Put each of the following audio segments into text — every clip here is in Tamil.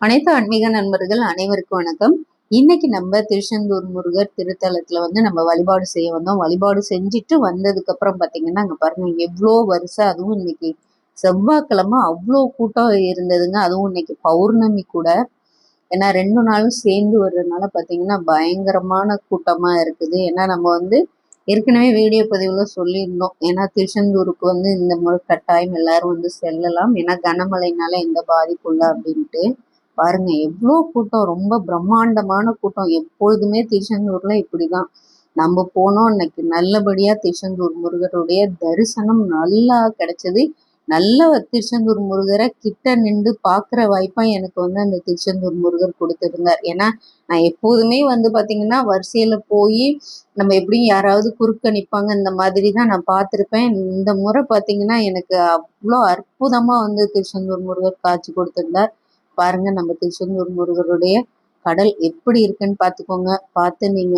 அனைத்து ஆன்மீக நண்பர்கள் அனைவருக்கும் வணக்கம். இன்னைக்கு நம்ம திருச்செந்தூர் முருகர் திருத்தலத்துல நம்ம வழிபாடு செய்ய வந்தோம். வழிபாடு செஞ்சுட்டு வந்ததுக்கு அப்புறம் பாத்தீங்கன்னா அங்க பாருங்க எவ்வளோ வரிசை. அதுவும் இன்னைக்கு செவ்வாய்க்கிழமை அவ்வளோ கூட்டம் இருந்ததுங்க. அதுவும் இன்னைக்கு பௌர்ணமி கூட. ஏன்னா 2 நாளும் சேர்ந்து வர்றதுனால பாத்தீங்கன்னா பயங்கரமான கூட்டமா இருக்குது. ஏன்னா நம்ம ஏற்கனவே வீடியோ பதிவுல சொல்லியிருந்தோம். ஏன்னா திருச்செந்தூருக்கு இந்த முறை கட்டாயம் எல்லாரும் செல்லலாம். ஏன்னா கனமழைனால எந்த பாதிப்பும் இல்லை அப்படின்ட்டு. பாருங்க எவ்வளோ கூட்டம், ரொம்ப பிரம்மாண்டமான கூட்டம். எப்பொழுதுமே திருச்செந்தூர்ல இப்படிதான். நம்ம போனோம் இன்னைக்கு நல்லபடியா திருச்செந்தூர் முருகருடைய தரிசனம் நல்லா கிடைச்சது. நல்ல திருச்செந்தூர் முருகரை கிட்ட நின்று பாக்குற வாய்ப்பா எனக்கு அந்த திருச்செந்தூர் முருகர் கொடுத்துருந்தார். ஏன்னா நான் எப்போதுமே பாத்தீங்கன்னா வரிசையில போய் நம்ம எப்படியும் யாராவது குறுக்க நிப்பாங்க இந்த மாதிரி தான் நான் பார்த்துருப்பேன். இந்த முறை பாத்தீங்கன்னா எனக்கு அவ்வளோ அற்புதமா திருச்செந்தூர் முருகர் காட்சி கொடுத்திருந்தார். பாருங்க நம்ம திருச்செந்தூர் முருகருடைய கடல் எப்படி இருக்குன்னு பார்த்துக்கோங்க. பார்த்து நீங்க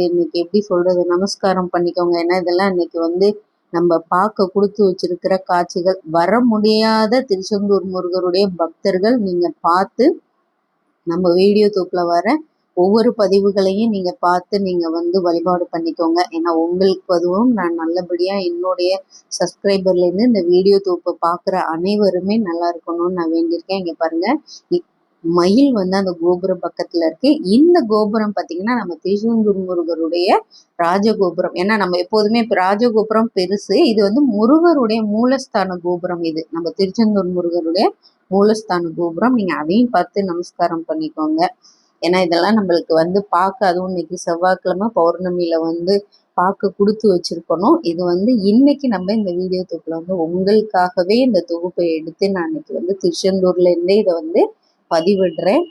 இன்னைக்கு எப்படி சொல்றது, நமஸ்காரம் பண்ணிக்கோங்க. ஏன்னா இதெல்லாம் இன்னைக்கு நம்ம பார்க்க கொடுத்து வச்சிருக்கிற காட்சிகள். வர முடியாத திருச்செந்தூர் முருகருடைய பக்தர்கள் நீங்க பார்த்து நம்ம வீடியோ தொகுப்புல வர ஒவ்வொரு பதிவுகளையும் நீங்க பார்த்து நீங்க வழிபாடு பண்ணிக்கோங்க. ஏன்னா உங்களுக்கு அதுவும் நான் நல்லபடியா என்னுடைய சப்ஸ்கிரைபர்ல இருந்து இந்த வீடியோ தொகுப்பை பார்க்குற அனைவருமே நல்லா இருக்கணும்னு நான் வேண்டியிருக்கேன். இங்க பாருங்க மயில் அந்த கோபுரம் பக்கத்துல இருக்கு. இந்த கோபுரம் பாத்தீங்கன்னா நம்ம திருச்செந்தூர் முருகருடைய ராஜகோபுரம். ஏன்னா நம்ம எப்போதுமே ராஜகோபுரம் பெருசு, இது முருகருடைய மூலஸ்தான கோபுரம். இது நம்ம திருச்செந்தூர் முருகருடைய மூலஸ்தான கோபுரம். நீங்க அதையும் பார்த்து நமஸ்காரம் பண்ணிக்கோங்க. ஏன்னா இதெல்லாம் நம்மளுக்கு பார்க்க, அதுவும் இன்னைக்கு செவ்வாய்க்கிழமை பௌர்ணமியில பார்க்க கொடுத்து வச்சிருக்கணும். இது இன்னைக்கு நம்ம இந்த வீடியோ தொகுப்புல உங்களுக்காகவே இந்த தொகுப்பை எடுத்து நான் இன்னைக்கு திருச்செந்தூர்ல இருந்தே இதை பதிவிடுறேன்.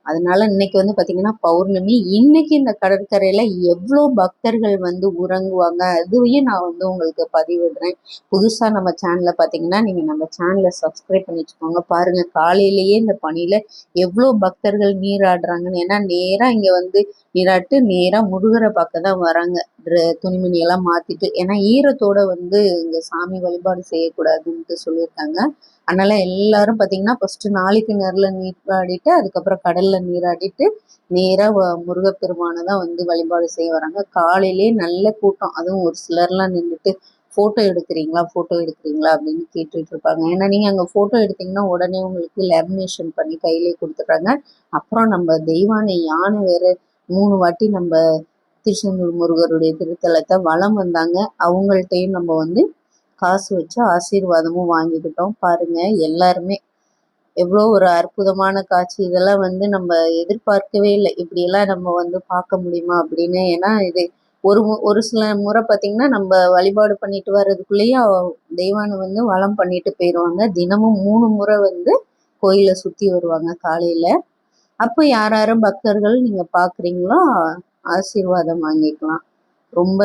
அதனால இன்னைக்கு பாத்தீங்கன்னா பௌர்ணமி. இன்னைக்கு இந்த கடற்கரையில எவ்வளோ பக்தர்கள் உறங்குவாங்க அதுவையும் நான் உங்களுக்கு பதிவிடுறேன். புதுசா நம்ம சேனல்ல பாத்தீங்கன்னா நீங்க நம்ம சேனலை சப்ஸ்கிரைப் பண்ணி வச்சுக்கோங்க. பாருங்க காலையிலேயே இந்த பணியில எவ்வளோ பக்தர்கள் நீராடுறாங்கன்னு. ஏன்னா நேரா இங்க நீராட்டு நேரா முருகரை பார்க்க தான் வராங்க. துணிமணி எல்லாம் மாத்திட்டு. ஏன்னா ஈரத்தோட இங்க சாமி வழிபாடு செய்யக்கூடாதுன்ட்டு சொல்லியிருக்காங்க. அதனால எல்லாரும் பாத்தீங்கன்னா ஃபர்ஸ்ட் நாளைக்கு நேரில் நீராடிட்டு அதுக்கப்புறம் கடல்ல நீராடிட்டு நேரா முருகப்பெருமானை தான் வழிபாடு செய்ய வராங்க. காலையிலேயே நல்ல கூட்டம். அதுவும் ஒரு சிலர்லாம் நின்றுட்டு போட்டோ எடுக்கிறீங்களா அப்படின்னு கேட்டுட்டு இருப்பாங்க. ஏன்னா நீங்க அங்க போட்டோ எடுத்தீங்கன்னா உடனே உங்களுக்கு லேமினேஷன் பண்ணி கையிலே கொடுத்துட்றாங்க. அப்புறம் நம்ம தெய்வானை யானை வேற 3 வாட்டி நம்ம திருச்செந்தூர் முருகருடைய திருத்தலத்தை வலம் வந்தாங்க. அவங்கள்ட்டையும் நம்ம காசு வச்சு ஆசீர்வாதமும் வாங்கிக்கிட்டோம். பாருங்க எல்லாருமே எவ்வளோ ஒரு அற்புதமான காட்சி. இதெல்லாம் நம்ம எதிர்பார்க்கவே இல்லை. இப்படியெல்லாம் நம்ம பார்க்க முடியுமா அப்படின்னு. ஏன்னா இது ஒரு சில முறை பார்த்தீங்கன்னா நம்ம வழிபாடு பண்ணிட்டு வர்றதுக்குள்ளேயே தெய்வானை வலம் பண்ணிட்டு போயிடுவாங்க. தினமும் 3 முறை கோயிலை சுற்றி வருவாங்க காலையில. அப்போ யாரும் பக்தர்கள் நீங்க பார்க்குறீங்களோ ஆசீர்வாதம் வாங்கிக்கலாம். ரொம்ப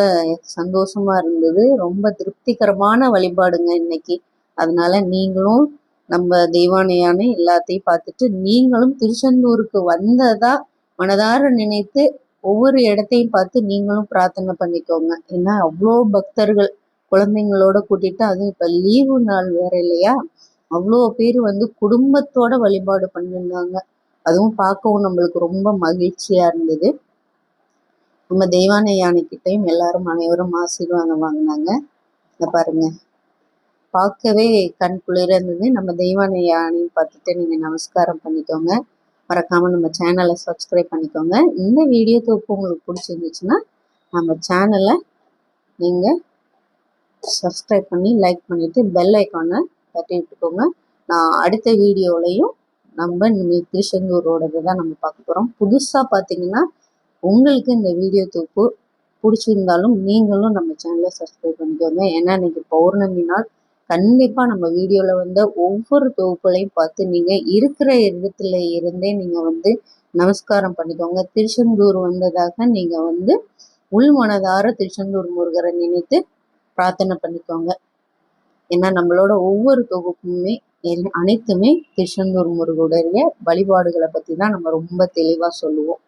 சந்தோஷமா இருந்தது. ரொம்ப திருப்திகரமான வழிபாடுங்க இன்னைக்கு. அதனால நீங்களும் நம்ம தெய்வானையான எல்லாத்தையும் பார்த்துட்டு நீங்களும் திருச்செந்தூருக்கு வந்ததா மனதார நினைத்து ஒவ்வொரு இடத்தையும் பார்த்து நீங்களும் பிரார்த்தனை பண்ணிக்கோங்க. ஏன்னா அவ்வளோ பக்தர்கள் குழந்தைங்களோட கூட்டிட்டு, அதுவும் இப்ப லீவு நாள் வேற இல்லையா, அவ்வளோ பேர் குடும்பத்தோட வழிபாடு பண்ணிருந்தாங்க. அதுவும் பார்க்கவும் நம்மளுக்கு ரொம்ப மகிழ்ச்சியா இருந்தது. நம்ம தெய்வானை யானைக்கிட்டையும் எல்லாரும் அனைவரும் ஆசீர்வாதம் வாங்கினாங்க. இந்த பாருங்க பார்க்கவே கண் குளிர இருந்தது. நம்ம தெய்வானை யானையும் பார்த்துட்டு நீங்க நமஸ்காரம் பண்ணிக்கோங்க. மறக்காம நம்ம சேனலை சப்ஸ்கிரைப் பண்ணிக்கோங்க. இந்த வீடியோ தொகுப்பு உங்களுக்கு பிடிச்சிருந்துச்சுன்னா நம்ம சேனலை நீங்க சப்ஸ்கிரைப் பண்ணி லைக் பண்ணிட்டு பெல் ஐக்கானை தட்டி விட்டுக்கோங்க. நான் அடுத்த வீடியோலையும் நம்ம திருச்செந்தூரோடது தான் நம்ம பார்க்க போறோம். புதுசா பார்த்தீங்கன்னா உங்களுக்கு இந்த வீடியோ தொகுப்பு பிடிச்சிருந்தாலும் நீங்களும் நம்ம சேனலை சப்ஸ்கிரைப் பண்ணிக்கோங்க. ஏன்னா இன்னைக்கு பௌர்ணமி நாள். கண்டிப்பா நம்ம வீடியோல ஒவ்வொரு தொகுப்புகளையும் பார்த்து நீங்க இருக்கிற இடத்துல இருந்தே நீங்க நமஸ்காரம் பண்ணிக்கோங்க. திருச்செந்தூர் வந்ததாக நீங்க உள் மனதார திருச்செந்தூர் முருகரை நினைத்து பிரார்த்தனை பண்ணிக்கோங்க. ஏன்னா நம்மளோட ஒவ்வொரு தொகுப்புமே அனைத்துமே திருச்செந்தூர் முருகருடைய வழிபாடுகளை பத்தி தான் நம்ம ரொம்ப தெளிவா சொல்லுவோம்.